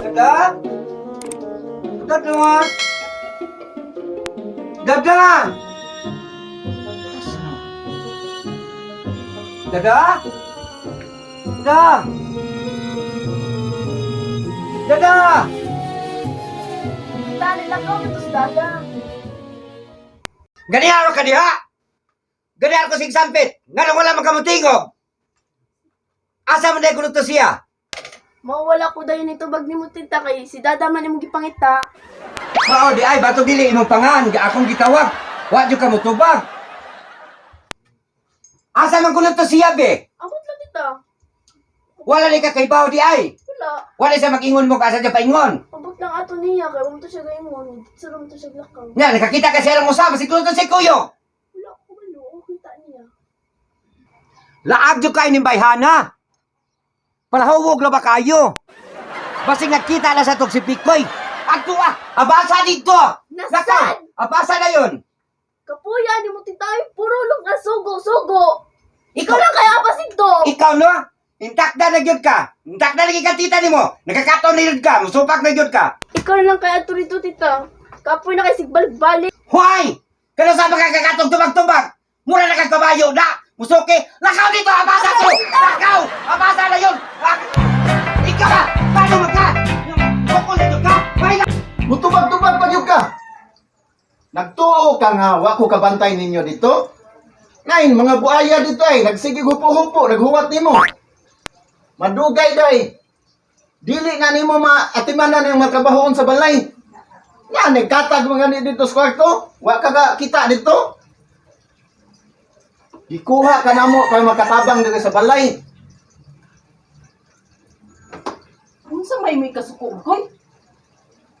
Dadah? Dadah? Dadah? Dadah? Dadah? Dadah? Dali lang kau dito sa dada. Ganyan ka diha? Ganyan ko sigsampit. Nga nang wala magkamutingog. Asa man dahil kulog to siya? Mawala ko dayon nito bag ni mo tinta kay si dada man imong gipangita. Mao di ay bato dili imong pangan. Akong gitawag. Wa jud ka motubag. Asa man kulog to siya be? Ako lang dito. Wala ni ka kay bawo di ay. Wala. Wala siya mag-ingon mo ka sa paingon. Abot lang ato niya kay mo to siya gayon. Surum to siya glakaw. Nga, nakakita ka siya lang usama. Siguro to si Kuyo. Wala ko malo, o kita niya. Laag jud kayo ng bayhana. Palahuwog na ba kayo? Basing nakita na sa tog si Pikoy. Ato abasa dito! Nasaan? Abasa na yun! Kapuya ni mo titay puro lang ka sugo. Ikaw Ikaw- lang kaya apasin to. Ikaw no? Intakda na yun ka! Intakda na kita ni mo! Nakakataw na yun ka! Musupak na yun ka! Ikaw lang kaya ato rito tita. Kapoy na kay sigbalik-balik. Hoy! Kano sa makakakatong tubag-tubag? Mura na kang kabayo na! Musuki! Lakaw dito! Abasa ko! Lakaw! Abasa na yun! Ikaw ba? Paano mo ka? Bukol na yun ka? Pahinga! Mutubag-tubag pa yun ka. Nagtuo ka nga, wa ko kabantay ninyo dito. Ngayon, mga buaya dito ay, nagsige hupo-hupo, naghuwat nimo. Madugay day. Dili nga nimo maatimanan yung makabahoon sa balay. Nga, nagkatag mga ni dito sa kwarto. Wa ka ga kita dito. Ikuha ka na mo kay makatabang dito sa balay. Unsa may kasuko koy?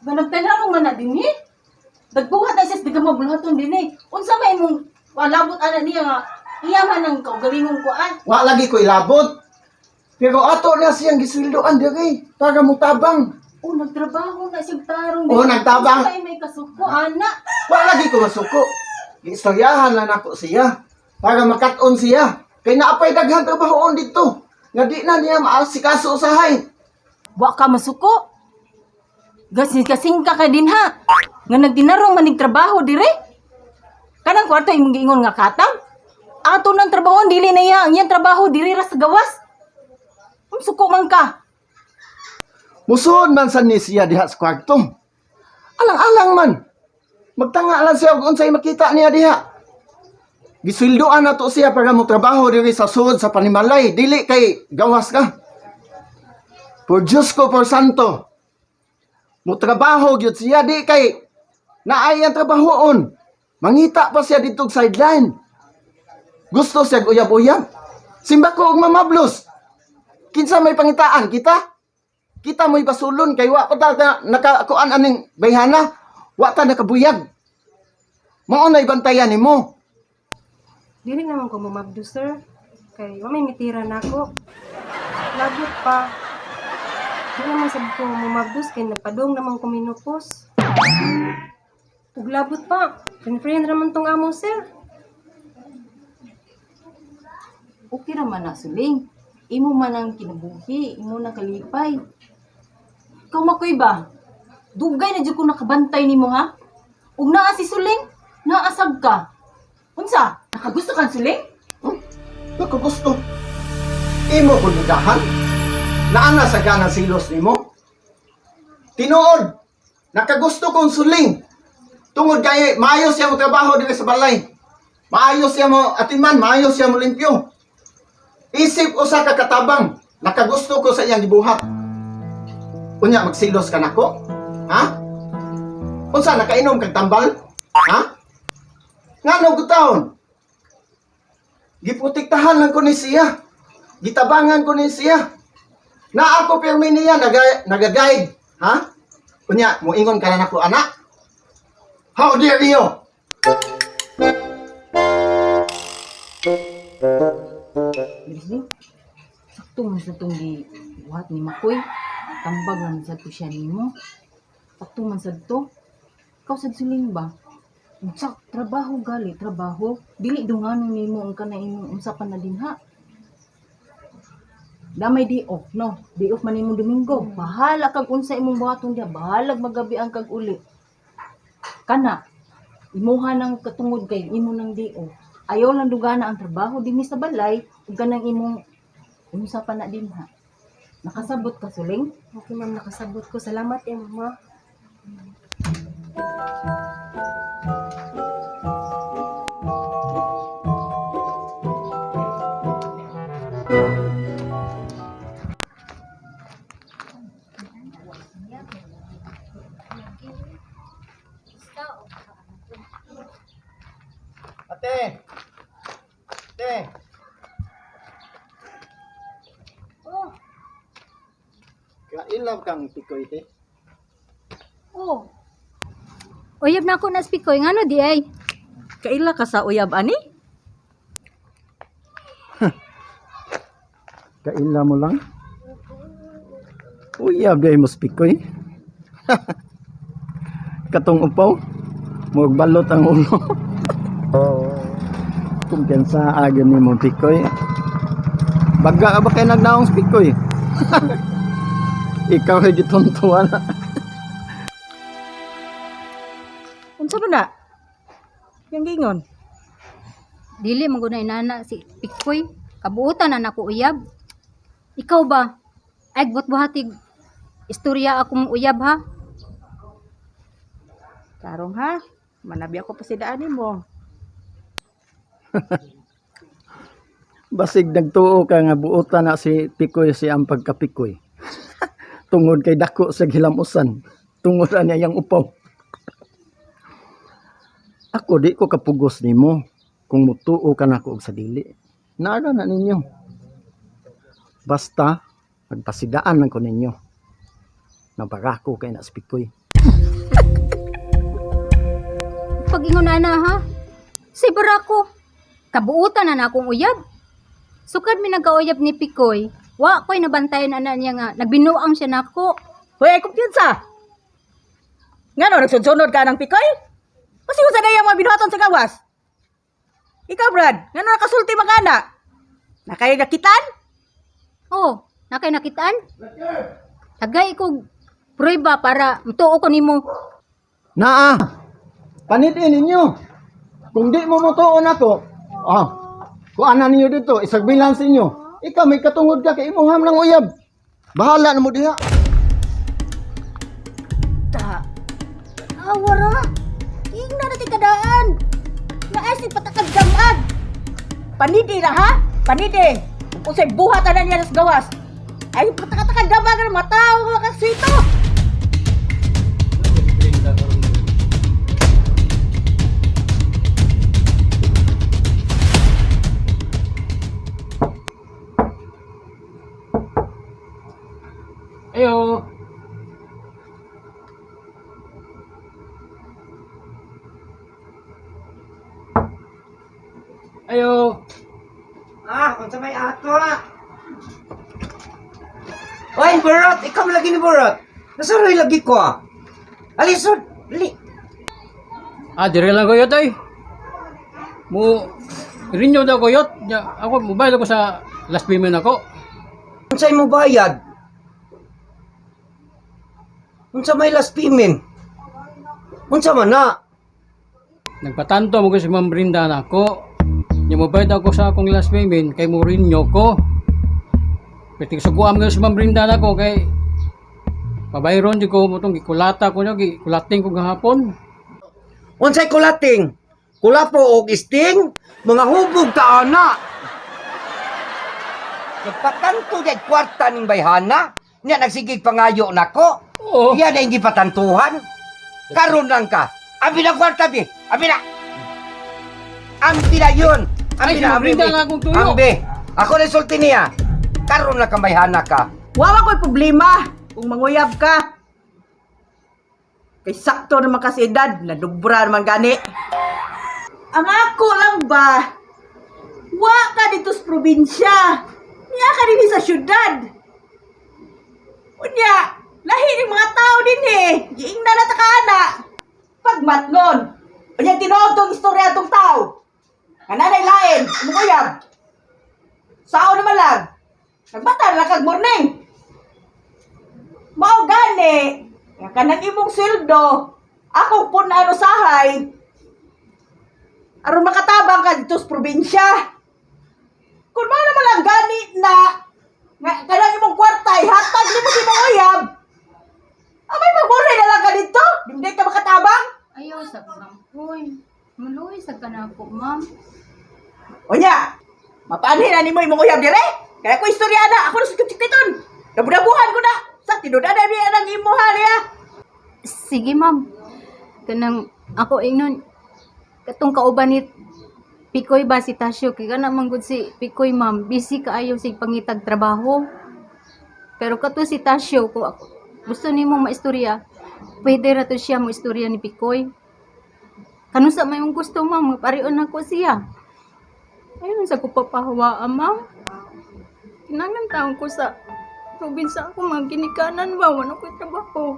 Ganagtanarong man na dinhi. Dagbuhat na sis diga mabulhaton dinhi. Unsa may mong walabot ana niya nga iyaman ang kaugalingong kuan. Wa lagi ko ilabot. Pero ato na siyang gisildoan diri para mo tabang. O nagtrabaho na siyang tarong Oo, nagtabang. Unsa may kasuko ana? Wa lagi ko masuko. Istoryahan lang ako siya para makat-on siya. Kay naapay daghang trabahoon dito. Nga di na niya maasikaso usahay. Wa ka masuko. Gasing ka din ha. Nga nagdinarong manig trabaho dire. Kanang kwarto imong giingon nga katang. Ato nang trabaho dili na iya ang iyang trabaho diri ra sa gawas. Suko man ka. Musuod man sa ni siya diha sa kwarto. Alang-alang man. Magtanga lang siya kung unsay makita niya diha. Gisildoan na to siya para mo trabaho diri sa sud sa panimalay. Dili kay gawas ka. Por Diyos ko, por Santo. Mo trabaho gyud siya di kay naay ang trabahoon. Mangita pa siya dito sa sideline. Gusto siya uyab-uyab. Simba ko og mamablos. Kinsa may pangitaan kita? Kita mo'y basulon kay wa pa ta nakakuan aning bayhana. Wa ta nakabuyag. Mao na ibantayan nimo. Dili naman ko mamabdo, sir. Kay wa may mitira na ako. Lagot pa. Di naman sabi ko mamabdos kay nagpadong naman ko minupos. Ug labot pa. Friend raman tong amo, sir. Okay raman na suling. Imo man ang kinabuhi, imo na kalipay. Ikaw makoy ba? Dugay na jud ko nakabantay nimo ha. Ug naa si suling, naasag ka. Unsa? Nakagusto kan suling? Ako gusto. Imo ko dudahan. Naana sa ganang silos nimo. Tinuod. Nakagusto kong suling. Tungod kay maayo siya mo trabaho dito sa balay. Maayo siya mo atiman, maayo siya mo limpyo. Isip usa ka katabang. Nakagusto ko sa iyang gibuhat. Unya magsilos ka nako? Ha? Unsa nakainom kag tambal? Ha? Ngano gutaon? Giputiktahan lang ko ni siya. Gitabangan ko ni siya. Na ako pirmi niya naga-guide, ha? Unya, moingon ka na nako anak. How dare you? Bilis sakto man sa itong gibuhat ni Makoy. Tambag naman sa ito siya nimo. Sakto man sa ito. Ikaw sa suling ba? Unsa trabaho gali, trabaho. Dili dunganon nimo ang kana imong unsa pa na din ha. damay di off no. Di off man imong Domingo. Bahala kag unsa imong buhaton dia, bahalag magabi ang kag uli. Kana imuha ng katungod kay imo nang di off. Ayaw lang dugana ang trabaho dinhi sa balay ug kanang imong unsa pa na din ha. Nakasabot ka suling? Okay, ma'am, nakasabot ko. Salamat, mama. Ate! Ate! Oh, Kailan kang pikoy, te? oh. Uyab na ako na spikoy. Ngano di ay? Kaila ka sa uyab ani? Kaila mo lang? Uyab day mo pikoy. Katong upaw, magbalot ang ulo. Kumpiyansa agad ni mo pikoy. Baga ka ba kayo nagnaong pikoy? Ikaw ay gituntuan. Unsa ba na? Yang gingon. Dili mo gunay nana si Pikoy. Kabuutan na nako uyab. Ikaw ba? Ay buhat-buhatig istorya akong uyab ha? Tarong ha. Manabi ako pa si daanin mo. Basig nagtuo ka nga buutan na si Pikoy si ang pagkapikoy. Tungod kay dako sa gilamusan. Tungod na niyang upaw. Ako di ko kapugos nimo kung mutuo ka nako og sa dili. Naara na ninyo. Basta magpasidaan lang ko ninyo. Nabarako kay na si Pikoy. Pag ingon na ha? Si Barako. Kabuutan na akong uyab. Sukad mi nagkauyab ni Pikoy. Wa ko'y nabantayan ana niya nga. Nagbinuang siya nako. Hoy, ay kumpiyansa. Ngano nagsunod ka ng Pikoy? Kasi kung sa dayang mga binuhaton sa gawas. Ikaw, Brad, ngano nakasulti mga anak? Nakay nakitan? Oh, nakay nakitaan? Tagay ko prueba para mutuo ko nimo. Naa! Panitin ninyo. Kung di mo mutuon ako, kung ana ninyo dito, isag bilang sa inyo. Ikaw may katungod ka kay imuham ng uyab. Bahala na mo diha. Ta. Awara. Ingna na ti kadaan. Naay si patakag damag. Panidi na ha? Panidi. Kung sa'y buhat na niya sa gawas. Ay patakag damag ng matao mga kasito. Ayo. Ayo. Kung sa may ato Oy, Burot! Ikaw lagi ni Burot! Nasaroy lagi ko Alisod! Dali! Dire lang koyot ay. Mo rinyo daw koyot. Ako mobile ako sa last payment ako. Unsay mo bayad? Unsa may last payment? Unsa man na? Nagpatanto mo ko si Ma'am Brinda na ako. Yung mobile ako sa akong last payment kay mo rinyo ko. Pwede suguam ko si Ma'am Brinda na ako kay pabayron di ko motong gikulata ko nyo, gikulating ko gahapon. Unsay kulating? Kulapo og isting? Mga hubog ta ana. Nagpatanto di kwarta ning bayhana. Nya nagsigig pangayo nako. Oo. Yan na hindi patantuhan. Karon lang ka. Abi na kwarta bi. Abi na. Ambi na yun. Ay, Ambi na, ambi. Brinda nga akong tuyo. Ambi. Ako resulti niya. Karon lang kang bayhana ka. Wawa ko'y problema kung manguyab ka. Kay sakto naman kasi edad, nadubra naman gani. Ang ako lang ba, wa ka dito sa probinsya. Niya ka din sa syudad. Unya, lahi ng mga tao din eh. Giing na natakana. Pagmatngon. Unya, tinood tong istorya tong tao. Kananay lain, manguyab. Sao naman lang. Nagbata na kag morning. Mao gani. Nga kanang imong sweldo, akong punano sahay. Aron makatabang ka dito sa probinsya. Kung mao naman lang gani na nga kanang imong kwarta ihatag nimo sa imong uyab. Amay pagbore na lang ka dito. Hindi ka makatabang. Ayaw sa ma'am. Hoy, maluwi sa kanako, ma'am. Onya, mapaanhin na nimo imong uyab dire. Kaya ko istorya na, ako na sa kutikiton. Nabudabuhan ko na. Sa tinuda na niya ng imo niya. Sige, ma'am. Kanang ako ingnon katong kauban ni Pikoy ba si Tasyo kay kana manggod si Pikoy, ma'am. Busy kaayo sig pangitag trabaho. Pero kato si Tasyo ko gusto nimo maistorya, pwede ra to siya mo istorya ni Pikoy. Kano sa may gusto, ma'am, parion ako siya. Ayun sa ko papahawaan, ma'am. Kinangan taon ko sa probinsya ako magginikanan ba, wala ko'y trabaho.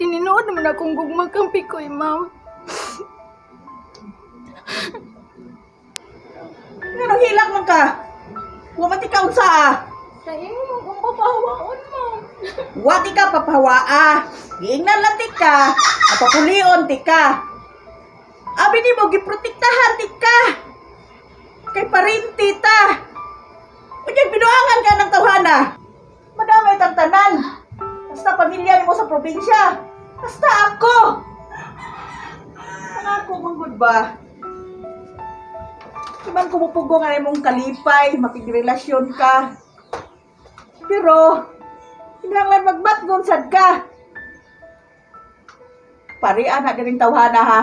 Tininood naman akong gugmag kang Pikoy, ma'am. Nga hilang man ka. Wamati ka unsa Kaya mo kung papahawaon, ma'am. Wati ka papahawaa. Giingnan lang ti ka. Napapulion ti ka. Abi ni mo giprotektahan ti ka. Kay parinti ta. Unyag binuangan ka ng tawhana. Madamay tang tanan. Basta pamilya ni mo sa probinsya. Basta ako. Ako manggod ba? Iban kumupugo nga mong kalipay, makigrelasyon ka. Pero, hinanglan magmatgon sad ka. Parian na din tawhana ha.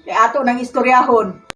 Kaya ato ng istoryahon.